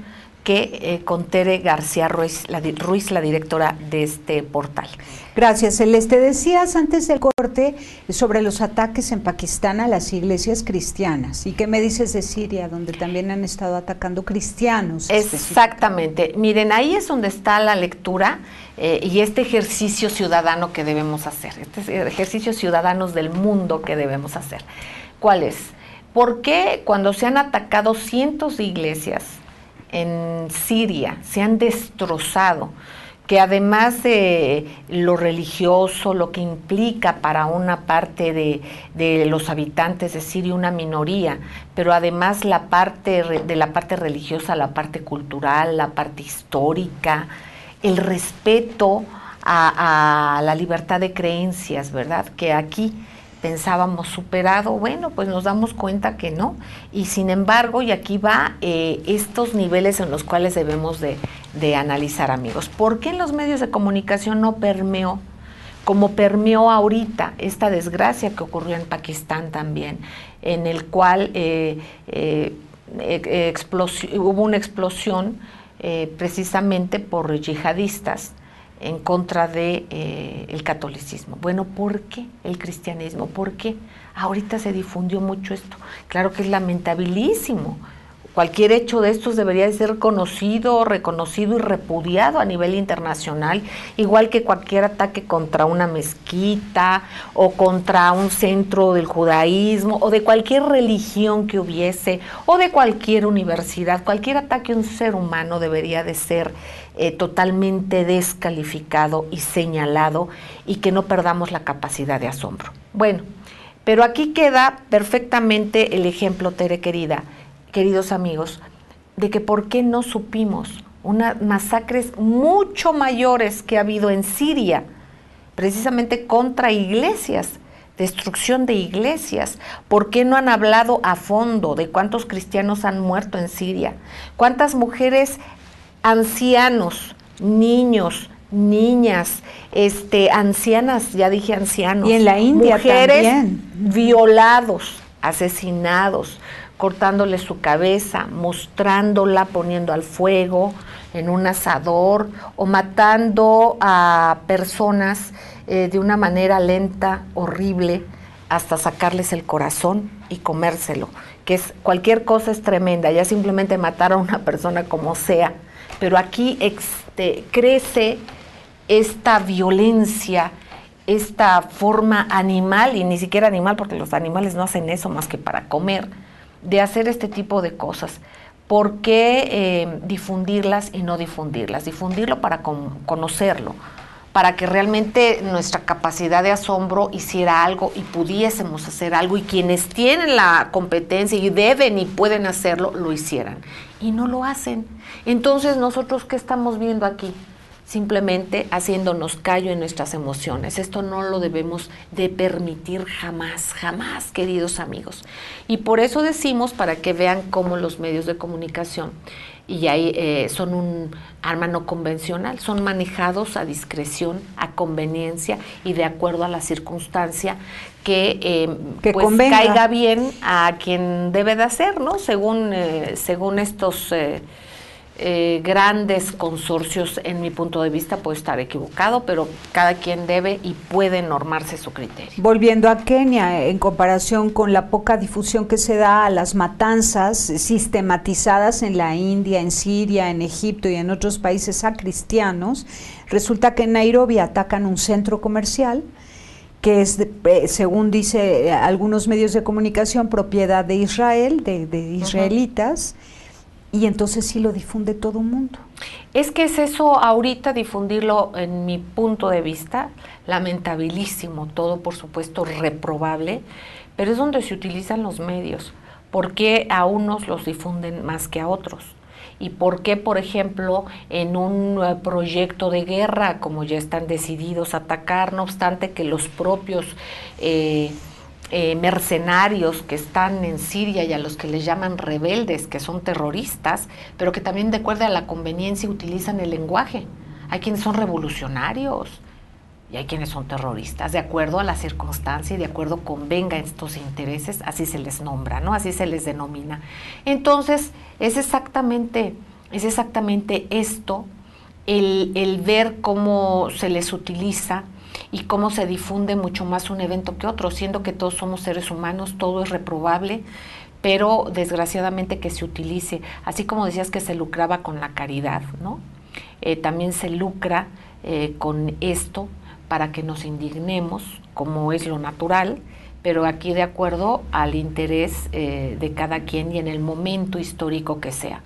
que con Tere García Ruiz, la directora de este portal. Gracias, Celeste. Decías antes del corte sobre los ataques en Pakistán a las iglesias cristianas. ¿Y qué me dices de Siria, donde también han estado atacando cristianos? Exactamente. Miren, ahí es donde está la lectura y este ejercicio ciudadano que debemos hacer, este ejercicio ciudadanos del mundo que debemos hacer. ¿Cuál es? ¿Por qué cuando se han atacado cientos de iglesias en Siria, se han destrozado, que además de lo religioso, lo que implica para una parte de los habitantes de Siria, una minoría, pero además la parte religiosa, la parte cultural, la parte histórica, el respeto a la libertad de creencias, ¿verdad? Que aquí pensábamos superado, bueno, pues nos damos cuenta que no, y sin embargo, y aquí va estos niveles en los cuales debemos de analizar, amigos. ¿Por qué en los medios de comunicación no permeó, como permeó ahorita, esta desgracia que ocurrió en Pakistán también, en el cual hubo una explosión precisamente por yihadistas en contra de el catolicismo? Bueno, ¿por qué el cristianismo? ¿Por qué ahorita se difundió mucho esto? Claro que es lamentabilísimo. Cualquier hecho de estos debería de ser reconocido y repudiado a nivel internacional, igual que cualquier ataque contra una mezquita o contra un centro del judaísmo o de cualquier religión que hubiese o de cualquier universidad. Cualquier ataque a un ser humano debería de ser totalmente descalificado y señalado, y que no perdamos la capacidad de asombro. Bueno, pero aquí queda perfectamente el ejemplo, Tere querida, queridos amigos, de que por qué no supimos unas masacres mucho mayores que ha habido en Siria, precisamente contra iglesias, destrucción de iglesias. ¿Por qué no han hablado a fondo de cuántos cristianos han muerto en Siria? ¿Cuántas mujeres, ancianos, niños, niñas, ancianas, ya dije ancianos, y en la India mujeres también, violados, asesinados, cortándole su cabeza, mostrándola, poniendo al fuego en un asador, o matando a personas de una manera lenta, horrible, hasta sacarles el corazón y comérselo, que es cualquier cosa es tremenda, ya simplemente matar a una persona como sea, pero aquí crece esta violencia, esta forma animal, y ni siquiera animal, porque los animales no hacen eso más que para comer, de hacer este tipo de cosas. ¿Por qué difundirlas y no difundirlas? Difundirlo para conocerlo, para que realmente nuestra capacidad de asombro hiciera algo y pudiésemos hacer algo, y quienes tienen la competencia y deben y pueden hacerlo, lo hicieran. Y no lo hacen. Entonces, ¿nosotros qué estamos viendo aquí? Simplemente haciéndonos callo en nuestras emociones. Esto no lo debemos de permitir jamás, jamás, queridos amigos. Y por eso decimos, para que vean cómo los medios de comunicación, y ahí son un arma no convencional, son manejados a discreción, a conveniencia y de acuerdo a la circunstancia que pues caiga bien a quien debe de hacer, ¿no? Según estos grandes consorcios, en mi punto de vista puede estar equivocado, pero cada quien debe y puede normarse su criterio. Volviendo a Kenia, en comparación con la poca difusión que se da a las matanzas sistematizadas en la India, en Siria, en Egipto y en otros países a cristianos, resulta que en Nairobi atacan un centro comercial que es, según dice algunos medios de comunicación, propiedad de Israel, de israelitas. Y entonces sí lo difunde todo el mundo. Es que es eso ahorita, difundirlo, en mi punto de vista, lamentabilísimo, todo por supuesto reprobable, pero es donde se utilizan los medios. ¿Por qué a unos los difunden más que a otros? ¿Y por qué, por ejemplo, en un proyecto de guerra, como ya están decididos a atacar, no obstante que los propios mercenarios que están en Siria y a los que les llaman rebeldes, que son terroristas, pero que también de acuerdo a la conveniencia utilizan el lenguaje? Hay quienes son revolucionarios y hay quienes son terroristas, de acuerdo a la circunstancia y de acuerdo convenga estos intereses, así se les nombra, ¿no? Así se les denomina. Entonces, es exactamente esto, el ver cómo se les utiliza y cómo se difunde mucho más un evento que otro, siendo que todos somos seres humanos, todo es reprobable, pero desgraciadamente que se utilice, así como decías que se lucraba con la caridad, ¿no? También se lucra con esto para que nos indignemos, como es lo natural, pero aquí de acuerdo al interés de cada quien y en el momento histórico que sea.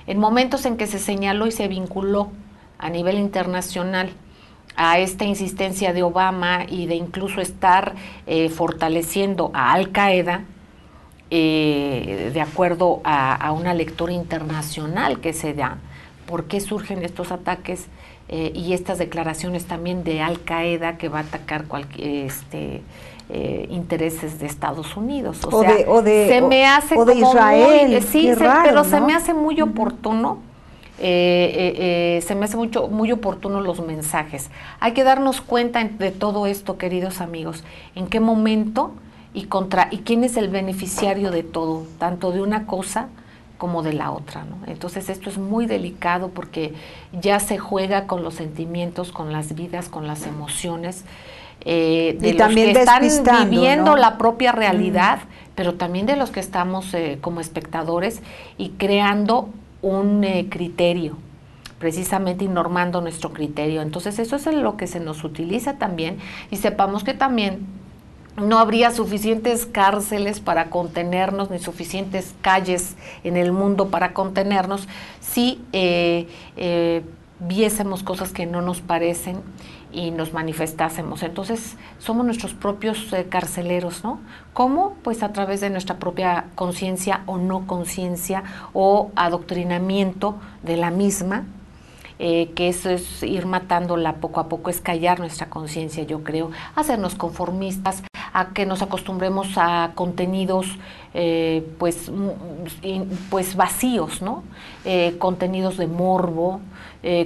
En momentos en que se señaló y se vinculó a nivel internacional a esta insistencia de Obama y de incluso estar fortaleciendo a Al Qaeda, de acuerdo a una lectura internacional que se da, ¿por qué surgen estos ataques y estas declaraciones también de Al Qaeda que va a atacar intereses de Estados Unidos? Se me hace o de como Israel, muy, sí, raro, pero ¿no? se me hace muy oportuno. Se me hace muy oportuno los mensajes. Hay que darnos cuenta de todo esto, queridos amigos, en qué momento y quién es el beneficiario de todo, tanto de una cosa como de la otra, ¿no? Entonces esto es muy delicado porque ya se juega con los sentimientos, con las vidas, con las emociones de los que están viviendo, ¿no?, la propia realidad, pero también de los que estamos como espectadores y creando un criterio, precisamente y normando nuestro criterio. Entonces eso es en lo que se nos utiliza también, y sepamos que también no habría suficientes cárceles para contenernos, ni suficientes calles en el mundo para contenernos si viésemos cosas que no nos parecen y nos manifestásemos. Entonces somos nuestros propios carceleros, ¿no? ¿Cómo? Pues a través de nuestra propia conciencia o no conciencia o adoctrinamiento de la misma, que eso es ir matándola poco a poco, es callar nuestra conciencia, yo creo, hacernos conformistas, a que nos acostumbremos a contenidos pues vacíos, ¿no? Contenidos de morbo,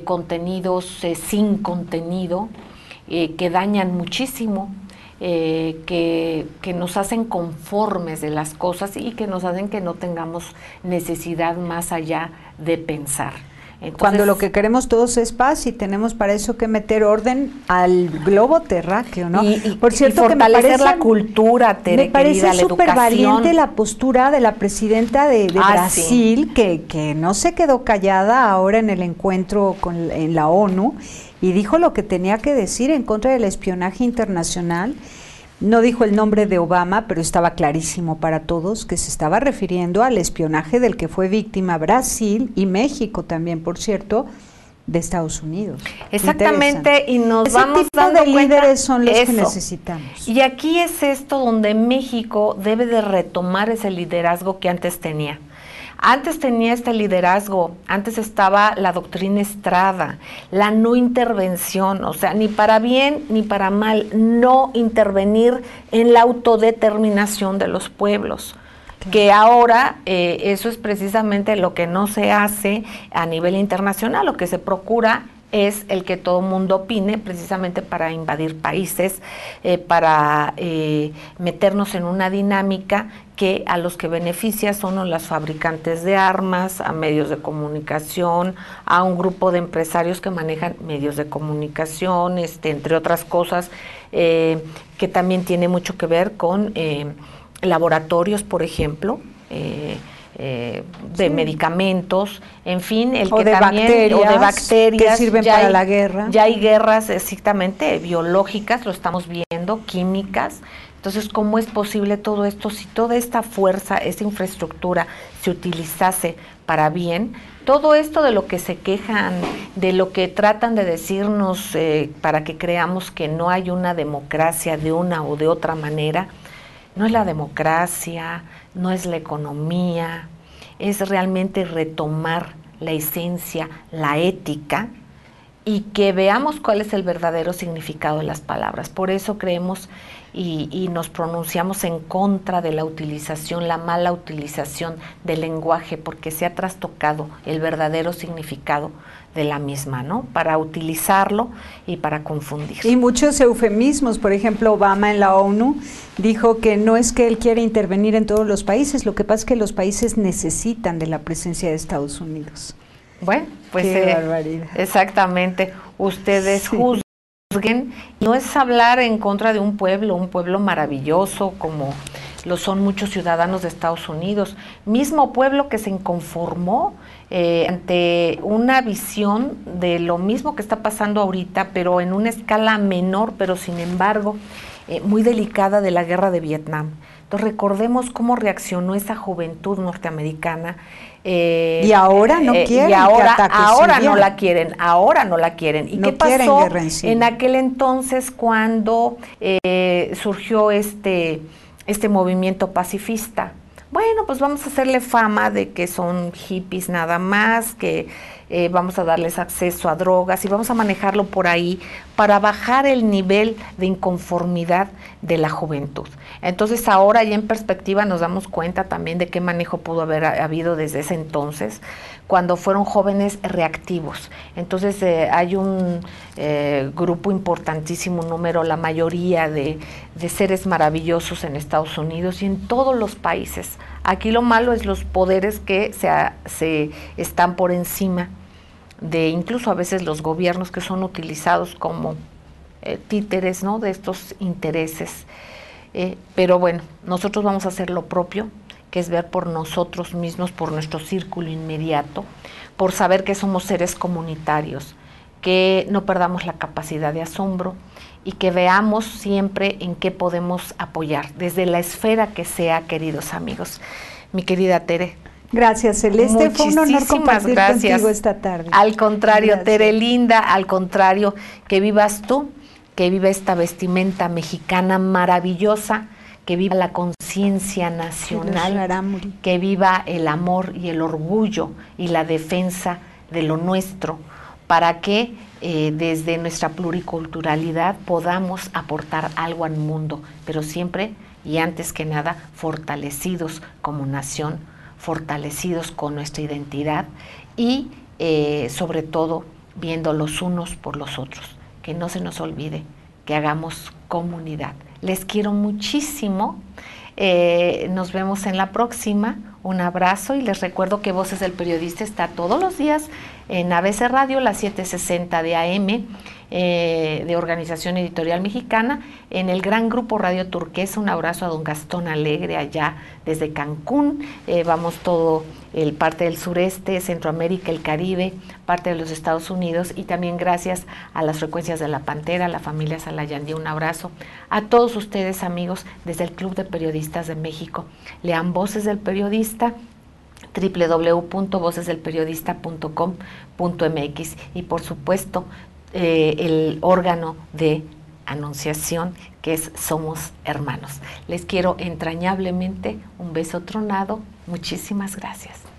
contenidos sin contenido, que dañan muchísimo, que nos hacen conformes de las cosas y que nos hacen que no tengamos necesidad más allá de pensar. Entonces, cuando lo que queremos todos es paz y tenemos para eso que meter orden al globo terráqueo, ¿no? Por cierto, y fortalecer la cultura, me parece súper valiente la postura de la presidenta de Brasil, sí, que no se quedó callada ahora en el encuentro en la ONU y dijo lo que tenía que decir en contra del espionaje internacional. No dijo el nombre de Obama, pero estaba clarísimo para todos que se estaba refiriendo al espionaje del que fue víctima Brasil y México también, por cierto, de Estados Unidos. Exactamente, y nos ese vamos tipo dando de cuenta líderes son los eso. Que necesitamos. Y aquí es esto donde México debe de retomar ese liderazgo que antes tenía. Antes tenía este liderazgo, antes estaba la doctrina Estrada, la no intervención, o sea, ni para bien ni para mal, no intervenir en la autodeterminación de los pueblos. Claro. Que ahora eso es precisamente lo que no se hace a nivel internacional, lo que se procura es el que todo mundo opine, precisamente para invadir países, para meternos en una dinámica que a los que beneficia son a los fabricantes de armas, a medios de comunicación, a un grupo de empresarios que manejan medios de comunicación, entre otras cosas, que también tiene mucho que ver con laboratorios, por ejemplo, de sí, medicamentos, en fin, el que también de bacterias que sirven para la guerra. Ya hay guerras exactamente biológicas, lo estamos viendo, químicas. Entonces, ¿cómo es posible todo esto si toda esta fuerza, esta infraestructura se utilizase para bien? Todo esto de lo que se quejan, de lo que tratan de decirnos para que creamos que no hay una democracia de una o de otra manera, no es la democracia, no es la economía, es realmente retomar la esencia, la ética, y que veamos cuál es el verdadero significado de las palabras. Por eso creemos y nos pronunciamos en contra de la utilización, la mala utilización del lenguaje, porque se ha trastocado el verdadero significado de la misma, ¿no? Para utilizarlo y para confundir. Y muchos eufemismos, por ejemplo, Obama en la ONU dijo que no es que él quiera intervenir en todos los países, lo que pasa es que los países necesitan de la presencia de Estados Unidos. Bueno, pues qué barbaridad. Exactamente, ustedes juzguen, no es hablar en contra de un pueblo maravilloso como lo son muchos ciudadanos de Estados Unidos, mismo pueblo que se inconformó ante una visión de lo mismo que está pasando ahorita, pero en una escala menor, pero sin embargo muy delicada, de la guerra de Vietnam. Entonces recordemos cómo reaccionó esa juventud norteamericana. Y ahora no quieren. Y ahora no la quieren, ahora no la quieren. ¿Y no qué pasó en aquel entonces cuando surgió este movimiento pacifista? Bueno, pues vamos a hacerle fama de que son hippies nada más, que vamos a darles acceso a drogas y vamos a manejarlo por ahí para bajar el nivel de inconformidad de la juventud. Entonces ahora ya en perspectiva nos damos cuenta también de qué manejo pudo haber habido desde ese entonces, cuando fueron jóvenes reactivos. Entonces hay un grupo importantísimo, un número, la mayoría de seres maravillosos en Estados Unidos y en todos los países. Aquí lo malo es los poderes que se están por encima de incluso a veces los gobiernos, que son utilizados como títeres, ¿no?, de estos intereses. Pero bueno, nosotros vamos a hacer lo propio, que es ver por nosotros mismos, por nuestro círculo inmediato, por saber que somos seres comunitarios, que no perdamos la capacidad de asombro y que veamos siempre en qué podemos apoyar, desde la esfera que sea, queridos amigos. Mi querida Tere. Gracias, Celeste. Fue un honor compartir contigo esta tarde. Al contrario, Tere linda, al contrario, que vivas tú, que viva esta vestimenta mexicana maravillosa, que viva la conciencia nacional, que viva el amor y el orgullo y la defensa de lo nuestro, para que desde nuestra pluriculturalidad podamos aportar algo al mundo, pero siempre y antes que nada fortalecidos como nación, fortalecidos con nuestra identidad y sobre todo viendo los unos por los otros. Que no se nos olvide que hagamos comunidad. Les quiero muchísimo. Nos vemos en la próxima. Un abrazo y les recuerdo que Voces del Periodista está todos los días en ABC Radio, las 7:60 de AM, de Organización Editorial Mexicana, en el gran grupo Radio Turquesa. Un abrazo a don Gastón Alegre allá desde Cancún. Vamos todo el parte del sureste, Centroamérica, el Caribe, parte de los Estados Unidos, y también gracias a las frecuencias de La Pantera, a la familia Salayandí. Un abrazo a todos ustedes, amigos, desde el Club de Periodistas de México. Lean Voces del Periodista, www.vocesdelperiodista.com.mx, y por supuesto el órgano de anunciación, que es Somos Hermanos. Les quiero entrañablemente, un beso tronado, muchísimas gracias.